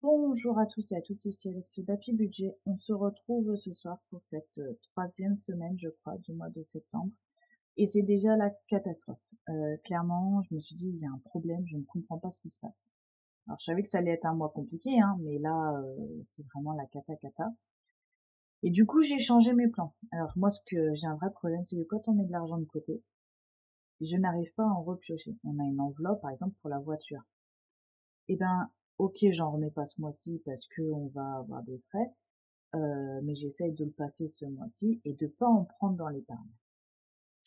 Bonjour à tous et à toutes, ici Alex d'Happy Budget. On se retrouve ce soir pour cette troisième semaine, je crois, du mois de septembre. Et c'est déjà la catastrophe. Clairement, je me suis dit, il y a un problème, je ne comprends pas ce qui se passe. Alors, je savais que ça allait être un mois compliqué, hein, mais là, c'est vraiment la cata. Et du coup, j'ai changé mes plans. Alors, moi, ce que j'ai un vrai problème, c'est que quand on met de l'argent de côté, je n'arrive pas à en repiocher. On a une enveloppe, par exemple, pour la voiture. Eh ben, ok, j'en remets pas ce mois-ci parce que on va avoir des frais, mais j'essaye de le passer ce mois-ci et de pas en prendre dans l'épargne.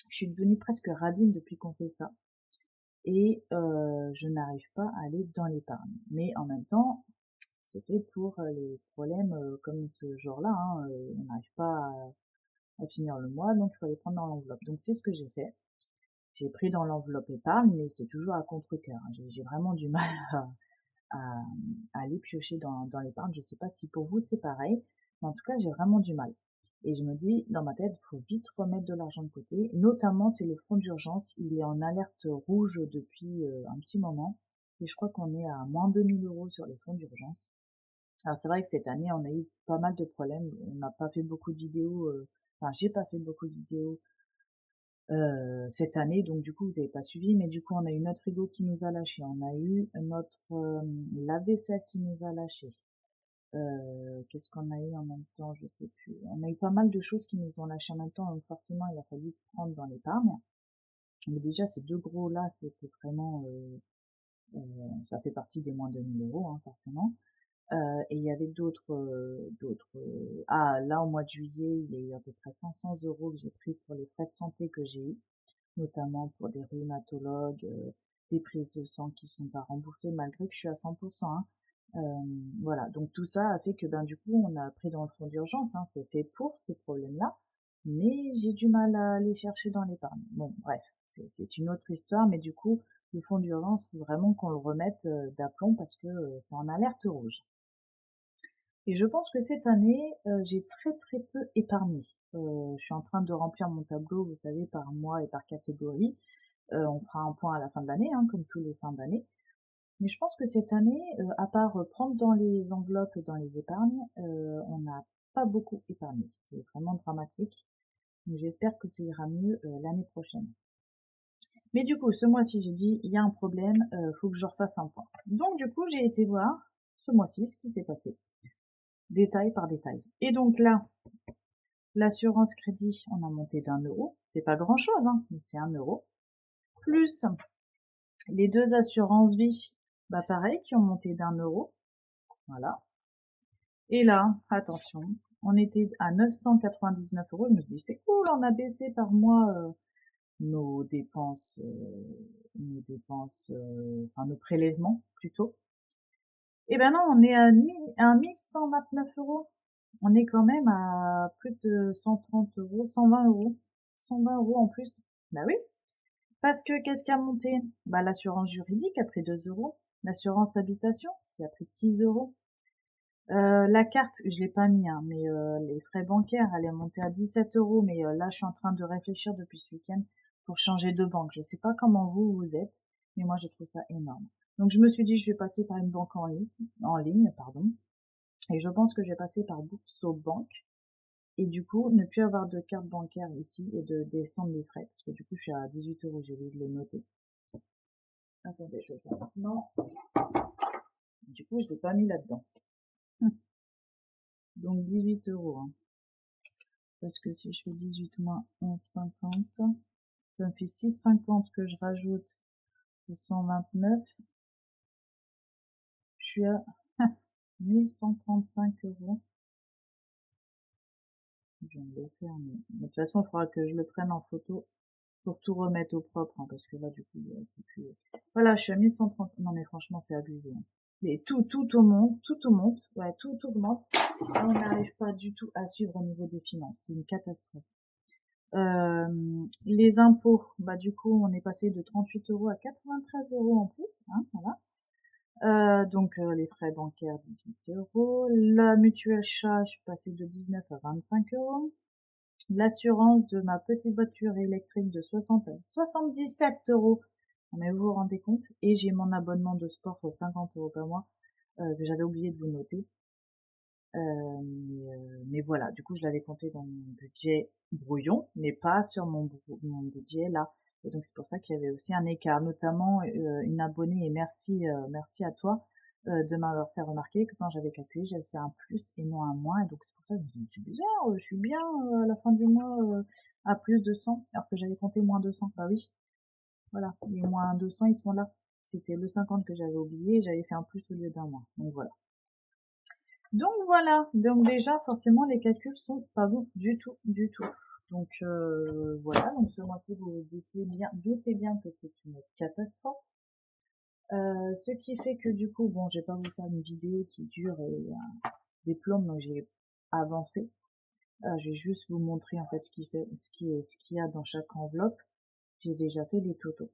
Je suis devenue presque radine depuis qu'on fait ça et je n'arrive pas à aller dans l'épargne. Mais en même temps, c'est fait pour les problèmes comme ce genre-là, hein, on n'arrive pas à finir le mois, donc il faut les prendre dans l'enveloppe. Donc c'est ce que j'ai fait. J'ai pris dans l'enveloppe épargne, mais c'est toujours à contre-cœur, hein. J'ai vraiment du mal à, à aller piocher dans l'épargne. Je sais pas si pour vous c'est pareil, mais en tout cas j'ai vraiment du mal. Et je me dis, dans ma tête, il faut vite remettre de l'argent de côté. Notamment, c'est le fonds d'urgence. Il est en alerte rouge depuis un petit moment. Et je crois qu'on est à moins 2 000 € sur les fonds d'urgence. Alors c'est vrai que cette année, on a eu pas mal de problèmes. On n'a pas fait beaucoup de vidéos. Enfin, j'ai pas fait beaucoup de vidéos cette année, donc du coup vous n'avez pas suivi, mais du coup on a eu notre frigo qui nous a lâché, on a eu notre lave-vaisselle qui nous a lâché. Qu'est-ce qu'on a eu en même temps, je sais plus. On a eu pas mal de choses qui nous ont lâché en même temps, donc forcément il a fallu prendre dans l'épargne. Mais déjà ces deux gros là, c'était vraiment, ça fait partie des moins de 1 000 €, hein, forcément. Et il y avait ah là au mois de juillet, il y a eu à peu près 500 € que j'ai pris pour les frais de santé que j'ai eu, notamment pour des rhumatologues, des prises de sang qui sont pas remboursées malgré que je suis à 100%, hein. Voilà, donc tout ça a fait que ben du coup on a pris dans le fonds d'urgence, hein, c'est fait pour ces problèmes-là, mais j'ai du mal à les chercher dans l'épargne. Bon, bref, c'est une autre histoire, mais du coup le fonds d'urgence, faut vraiment qu'on le remette d'aplomb parce que c'est en alerte rouge. Et je pense que cette année, j'ai très peu épargné. Je suis en train de remplir mon tableau, vous savez, par mois et par catégorie. On fera un point à la fin de l'année, hein, comme tous les fins d'année. Mais je pense que cette année, à part prendre dans les enveloppes et dans les épargnes, on n'a pas beaucoup épargné. C'est vraiment dramatique. Donc j'espère que ça ira mieux l'année prochaine. Mais du coup, ce mois-ci, j'ai dit, il y a un problème, faut que je refasse un point. Donc du coup, j'ai été voir ce mois-ci ce qui s'est passé, détail par détail. Et donc là, l'assurance crédit, on a monté d'1 €. C'est pas grand chose, hein, mais c'est 1 €. Plus les deux assurances vie, bah pareil, qui ont monté d'1 €. Voilà. Et là, attention, on était à 999 €. Je me dis, c'est cool, on a baissé par mois nos dépenses, enfin nos prélèvements plutôt. Et ben non, on est à 1129 €. On est quand même à plus de 130 €, 120 €. 120 € en plus. Bah oui. Parce que qu'est-ce qui a monté? Bah l'assurance juridique a pris 2 €. L'assurance habitation qui a pris 6 €. La carte, je l'ai pas mis, hein, mais les frais bancaires, elle est montée à 17 €. Mais là, je suis en train de réfléchir depuis ce week-end pour changer de banque. Je sais pas comment vous êtes, mais moi, je trouve ça énorme. Donc, je me suis dit, je vais passer par une banque en ligne, pardon. Et je pense que je vais passer par Bourso-Bank. Et du coup, ne plus avoir de carte bancaire ici et de descendre les frais. Parce que du coup, je suis à 18 €, j'ai oublié de le noter. Attendez, je vais faire maintenant. Du coup, je l'ai pas mis là-dedans. Donc 18 €, hein. Parce que si je fais 18 moins 11,50, ça me fait 6,50 que je rajoute aux 129. Je suis à 1135 €. Je viens de le faire, mais de toute façon, il faudra que je le prenne en photo pour tout remettre au propre, hein, parce que là, du coup, c'est plus... Voilà, je suis à 1135. Non, mais franchement, c'est abusé, hein. Mais tout augmente, ouais, tout augmente. On n'arrive pas du tout à suivre au niveau des finances. C'est une catastrophe. Les impôts, bah du coup, on est passé de 38 € à 93 € en plus, hein, voilà. Donc les frais bancaires, 18 €. La mutuelle chat, je suis passée de 19 à 25 €. L'assurance de ma petite voiture électrique de 60 à 77 €. Mais vous vous rendez compte? Et j'ai mon abonnement de sport pour 50 € par mois. que j'avais oublié de vous noter. Mais voilà, du coup, je l'avais compté dans mon budget brouillon, mais pas sur mon budget là. Et donc, c'est pour ça qu'il y avait aussi un écart, notamment une abonnée, et merci à toi de m'avoir fait remarquer que quand j'avais calculé, j'avais fait un plus et non un moins. Et donc, c'est pour ça que je me suis dit, c'est bizarre, je suis bien à la fin du mois à plus de 100, alors que j'avais compté moins 200. Bah oui, voilà, les moins 200, ils sont là. C'était le 50 que j'avais oublié, et j'avais fait un plus au lieu d'un moins. Donc voilà. Donc voilà, donc déjà forcément les calculs sont pas bons du tout, du tout. Donc voilà, donc ce mois-ci vous vous doutez bien que c'est une catastrophe. Ce qui fait que du coup, bon, je vais pas vous faire une vidéo qui dure des plombes, donc j'ai avancé. Je vais juste vous montrer en fait ce qu'il y a dans chaque enveloppe. J'ai déjà fait les totaux.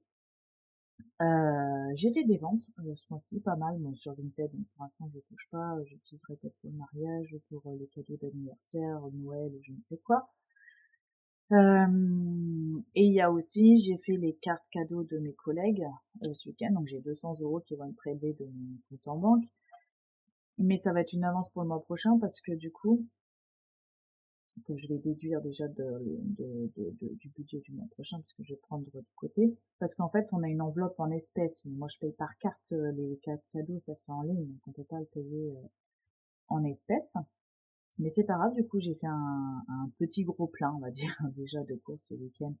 J'ai fait des ventes ce mois-ci, pas mal, bon, sur Vinted, donc pour l'instant je touche pas, j'utiliserai peut-être pour le mariage, pour les cadeaux d'anniversaire, Noël ou je ne sais quoi. Et il y a aussi, j'ai fait les cartes cadeaux de mes collègues ce week-end, donc j'ai 200 € qui vont être prélevés de mon compte en banque. Mais ça va être une avance pour le mois prochain parce que du coup, que je vais déduire déjà du budget du mois prochain parce que je vais prendre de côté. Parce qu'en fait, on a une enveloppe en espèces. Mais moi, je paye par carte les cartes cadeaux, ça se fait en ligne, donc on peut pas le payer en espèces. Mais c'est pas grave, du coup, j'ai fait un petit gros plein, on va dire, déjà de courses ce week-end,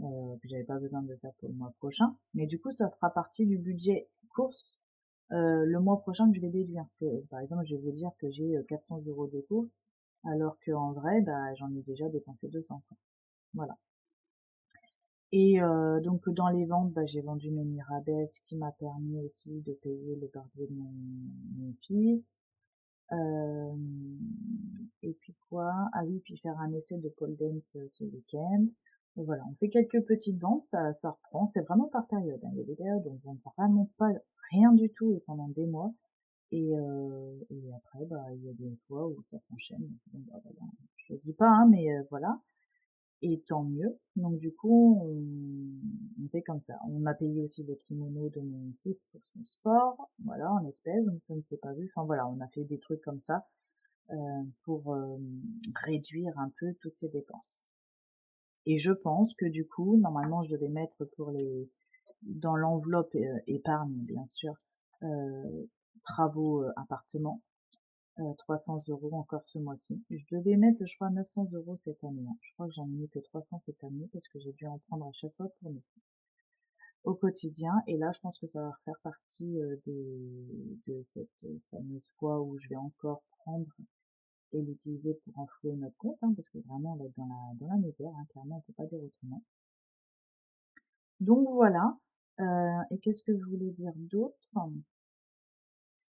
que j'avais pas besoin de faire pour le mois prochain. Mais du coup, ça fera partie du budget courses le mois prochain que je vais déduire. Par exemple, je vais vous dire que j'ai 400 € de courses, alors qu'en vrai, bah, j'en ai déjà dépensé 200, quoi. Voilà. Et donc dans les ventes, bah, j'ai vendu mes Mirabelles, ce qui m'a permis aussi de payer le barbier de mon fils. Et puis quoi? Ah oui, puis faire un essai de pole dance ce week-end. Donc voilà, on fait quelques petites ventes, ça reprend. C'est vraiment par période, hein. Il y a des périodes où on ne vend vraiment pas rien du tout et pendant des mois. Et après, bah, il y a des fois où ça s'enchaîne. Donc, bah, voilà. Je choisis pas, hein, mais voilà. Et tant mieux. Donc du coup, on fait comme ça. On a payé aussi le kimono de mon fils pour son sport, voilà, en espèces, donc ça ne s'est pas vu. Enfin voilà, on a fait des trucs comme ça pour réduire un peu toutes ces dépenses. Et je pense que du coup, normalement, je devais mettre dans l'enveloppe épargne, bien sûr, travaux appartements, 300 € encore ce mois-ci. Je devais mettre, je crois, 900 € cette année, hein. Je crois que j'en ai mis que 300 cette année parce que j'ai dû en prendre à chaque fois pour au quotidien. Et là, je pense que ça va faire partie de cette fameuse fois où je vais encore prendre et l'utiliser pour enflouer notre compte, hein, parce que vraiment, on va être dans la misère, hein, clairement, on peut pas dire autrement. Donc voilà. Et qu'est-ce que je voulais dire d'autre?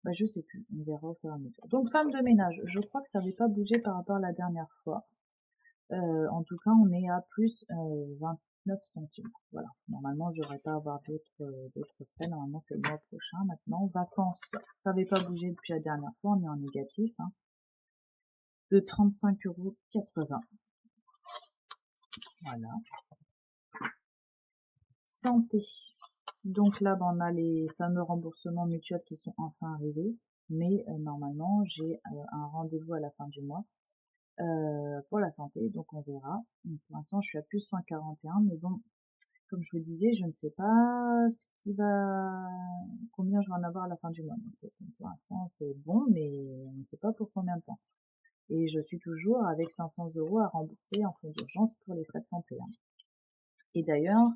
Bah, je sais plus, on verra au fur et à mesure. Donc femme de ménage, je crois que ça n'avait pas bougé par rapport à la dernière fois. En tout cas, on est à plus 29 centimes. Voilà. Normalement, je n'aurais pas à avoir d'autres frais. Normalement, c'est le mois prochain. Maintenant, vacances, ça n'avait pas bougé depuis la dernière fois. On est en négatif, hein, de 35,80 €. Voilà. Santé. Donc là, ben, on a les fameux remboursements mutuels qui sont enfin arrivés. Mais normalement, j'ai un rendez-vous à la fin du mois pour la santé. Donc on verra. Donc, pour l'instant, je suis à plus 141. Mais bon, comme je vous disais, je ne sais pas combien je vais en avoir à la fin du mois. Donc, pour l'instant, c'est bon, mais on ne sait pas pour combien de temps. Et je suis toujours avec 500 € à rembourser en fonds d'urgence pour les frais de santé, hein. Et d'ailleurs,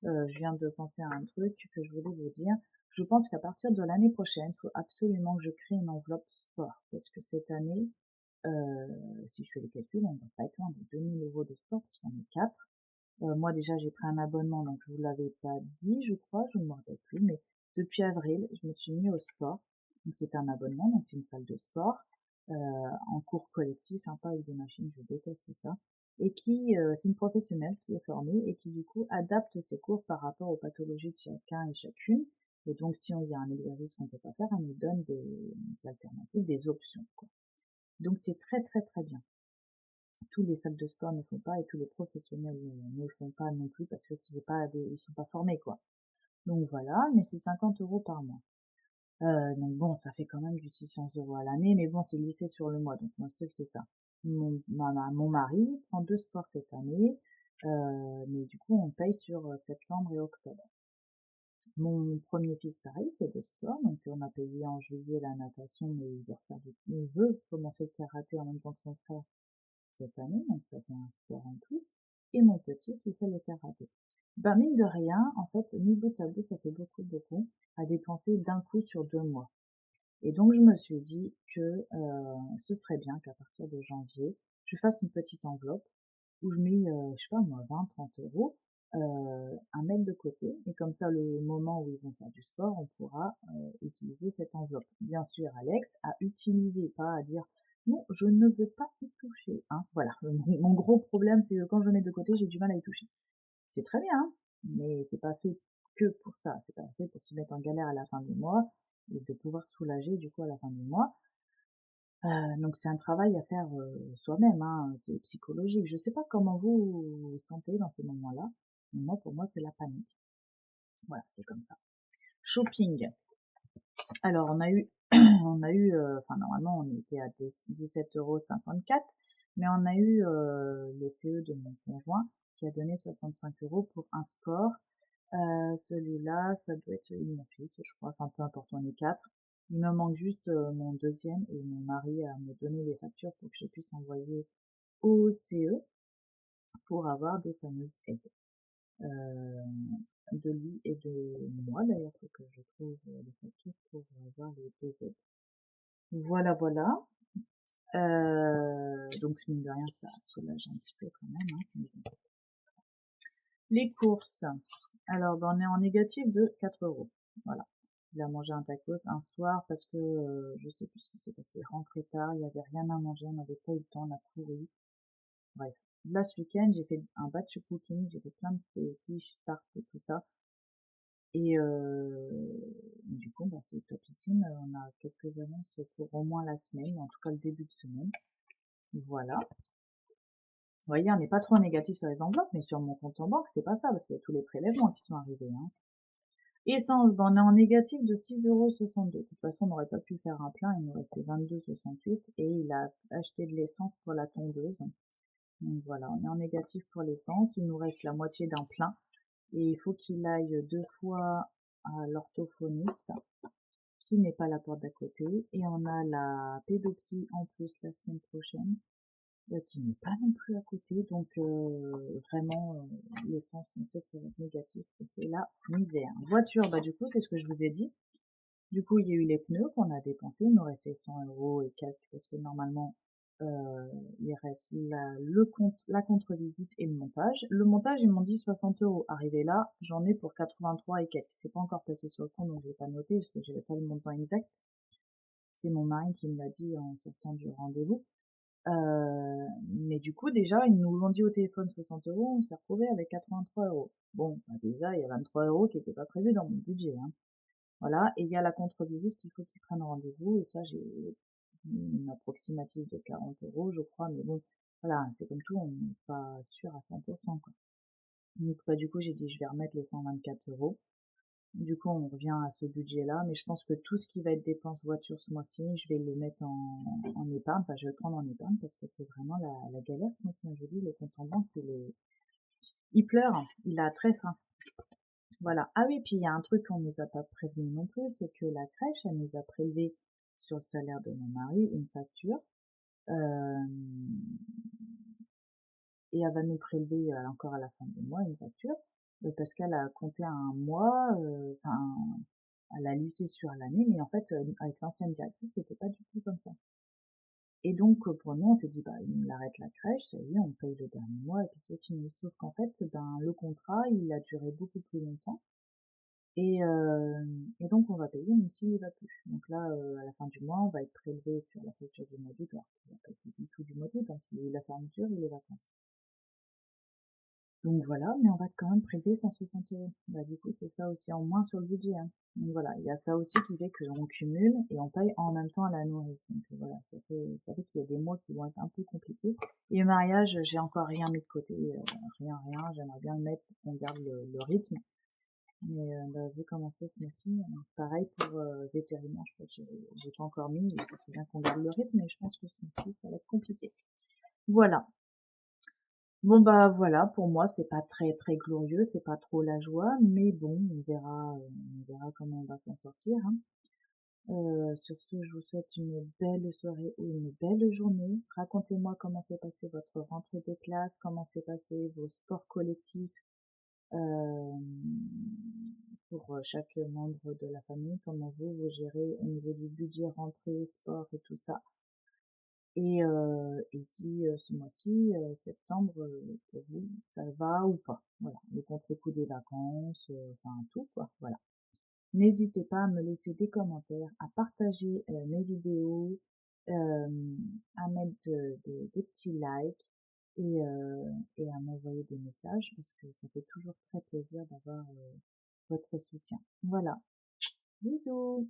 je viens de penser à un truc que je voulais vous dire. Je pense qu'à partir de l'année prochaine, il faut absolument que je crée une enveloppe sport. Parce que cette année, si je fais les calculs, on va pas être loin de 2000 € de sport, parce qu'on est 4. Moi déjà j'ai pris un abonnement, donc je vous l'avais pas dit, je crois, je ne me rappelle plus, mais depuis avril, je me suis mis au sport. Donc c'est un abonnement, donc c'est une salle de sport en cours collectif, hein, pas avec des machines, je déteste ça. Et c'est une professionnelle qui est formée et qui du coup adapte ses cours par rapport aux pathologies de chacun et chacune. Et donc si on y a un exercice qu'on peut pas faire, elle nous donne des alternatives, des options, quoi. Donc c'est très très très bien. Tous les salles de sport ne font pas et tous les professionnels ne le font pas non plus parce que ils sont pas formés, quoi. Donc voilà, mais c'est 50 € par mois. Donc bon, ça fait quand même du 600 € à l'année, mais bon, c'est lissé sur le mois, donc moi, je sais que c'est ça. Mon mari prend 2 sports cette année, mais du coup, on paye sur septembre et octobre. Mon premier fils, pareil, fait de sport, donc on a payé en juillet la natation, mais il veut commencer le karaté en même temps que son frère cette année, donc ça fait un sport en plus. Et mon petit qui fait le karaté. Ben mine de rien, en fait, mi bout de sa bout, ça fait beaucoup à dépenser d'un coup sur 2 mois. Et donc je me suis dit que ce serait bien qu'à partir de janvier, je fasse une petite enveloppe où je mets, je sais pas moi, 20-30 €, à mettre de côté. Et comme ça, le moment où ils vont faire du sport, on pourra utiliser cette enveloppe. Bien sûr, Alex, à utiliser, pas à dire non, je ne veux pas y toucher. Hein. Voilà, mon gros problème, c'est que quand je mets de côté, j'ai du mal à y toucher. C'est très bien, hein, mais c'est pas fait que pour ça. C'est pas fait pour se mettre en galère à la fin du mois et de pouvoir soulager du coup à la fin du mois. Donc c'est un travail à faire soi-même, hein, c'est psychologique. Je sais pas comment vous vous sentez dans ces moments-là, mais moi pour moi c'est la panique. Voilà, c'est comme ça. Shopping. Alors enfin normalement on était à 17,54 €, mais on a eu le CE de mon conjoint qui a donné 65 € pour un sport. Celui-là, ça doit être mon fils, je crois, enfin peu importe, on est quatre. Il me manque juste mon deuxième et mon mari à me donner les factures pour que je puisse envoyer au CE pour avoir des fameuses aides de lui et de moi. D'ailleurs, il faut que je trouve les factures pour avoir les deux aides. Voilà, voilà. Donc, mine de rien, ça soulage un petit peu quand même. Hein. Les courses. Alors, ben, on est en négatif de 4 €. Voilà. Il a mangé un tacos un soir parce que je sais plus ce qui s'est passé. Rentré tard, il n'y avait rien à manger, on n'avait pas eu le temps, on a couru. Bref. Là, ce week-end, j'ai fait un batch cooking, j'ai fait plein de quiches, tartes et tout ça. Et du coup, bah, c'est topissime. On a quelques annonces pour au moins la semaine, en tout cas le début de semaine. Voilà. Vous voyez, on n'est pas trop négatif sur les enveloppes, mais sur mon compte en banque, c'est pas ça, parce qu'il y a tous les prélèvements qui sont arrivés. Hein. Essence, ben on est en négatif de 6,62 €. De toute façon, on n'aurait pas pu faire un plein, il nous restait 22,68 € et il a acheté de l'essence pour la tondeuse. Donc voilà, on est en négatif pour l'essence, il nous reste la moitié d'un plein et il faut qu'il aille 2 fois à l'orthophoniste qui n'est pas à la porte d'à côté et on a la pédopsie en plus la semaine prochaine qui n'est pas non plus à côté. Donc vraiment, l'essence, on sait que ça va être négatif et c'est la misère. Voiture, bah du coup, c'est ce que je vous ai dit. Du coup, il y a eu les pneus qu'on a dépensés, il nous restait 100 € et quelques parce que normalement, il reste la contre-visite et le montage. Le montage, ils m'ont dit 60 €. Arrivé là, j'en ai pour 83 et quelques. C'est pas encore passé sur le compte, donc je l'ai pas noté parce que j'avais pas le montant exact. C'est mon mari qui me l'a dit en sortant du rendez-vous. Mais du coup, déjà, ils nous l'ont dit au téléphone 60 €, on s'est retrouvé avec 83 €. Bon, bah déjà, il y a 23 € qui n'étaient pas prévus dans mon budget. Hein. Voilà, et il y a la contre-visite qu'il faut qu'ils prennent rendez-vous, et ça, j'ai une approximative de 40 € je crois, mais bon, voilà, c'est comme tout, on n'est pas sûr à 100%, quoi. Donc, bah, du coup, j'ai dit, je vais remettre les 124 €. Du coup, on revient à ce budget-là, mais je pense que tout ce qui va être dépenses voiture ce mois-ci, je vais le mettre en épargne, enfin, je vais le prendre en épargne parce que c'est vraiment la galère ce mois-ci. Je dis, le compte en banque, il pleure, il a très faim. Voilà. Ah oui, puis il y a un truc qu'on nous a pas prévenu non plus, c'est que la crèche, elle nous a prélevé sur le salaire de mon mari une facture, euh, et elle va nous prélever encore à la fin du mois une facture, parce qu'elle a compté un mois, enfin, elle a lissé sur l'année, mais en fait, avec l'ancienne directrice, c'était pas du tout comme ça. Et donc, pour nous, on s'est dit, bah, il arrête la crèche, ça y est, on paye le dernier mois, et puis c'est fini. Sauf qu'en fait, ben, le contrat, il a duré beaucoup plus longtemps. Et, donc on va payer même s'il n'y va plus. Donc là, à la fin du mois, on va être prélevé sur la facture du mois d'août, alors qu'il n'a pas été du tout du mois d'août, hein, parce qu'il y a eu la fermeture et les vacances. Donc voilà, mais on va quand même prélever 160 €. Bah du coup, c'est ça aussi en moins sur le budget. Hein. Donc voilà, il y a ça aussi qui fait qu'on cumule et on paye en même temps à la nourrice. Donc voilà, ça fait qu'il y a des mois qui vont être un peu compliqués. Et le mariage, j'ai encore rien mis de côté, rien. J'aimerais bien le mettre pour qu'on garde le rythme. Mais bah, vu comment c'est ce mois-ci, pareil pour vétérinaire, je crois que j'ai pas encore mis, mais ce serait bien qu'on garde le rythme, mais je pense que ce mois-ci, ça va être compliqué. Voilà. Bon bah voilà, pour moi c'est pas très très glorieux, c'est pas trop la joie, mais bon, on verra comment on va s'en sortir, hein. Sur ce, je vous souhaite une belle soirée ou une belle journée. Racontez-moi comment s'est passée votre rentrée de classe, comment s'est passé vos sports collectifs euh, pour chaque membre de la famille, comment vous gérez au niveau du budget rentrée, sport et tout ça. Et si ce mois-ci, septembre, pour vous, ça va ou pas. Voilà, le contre-coup des vacances, enfin tout quoi, voilà. N'hésitez pas à me laisser des commentaires, à partager mes vidéos, à mettre des petits likes et à m'envoyer des messages parce que ça fait toujours très plaisir d'avoir votre soutien. Voilà, bisous!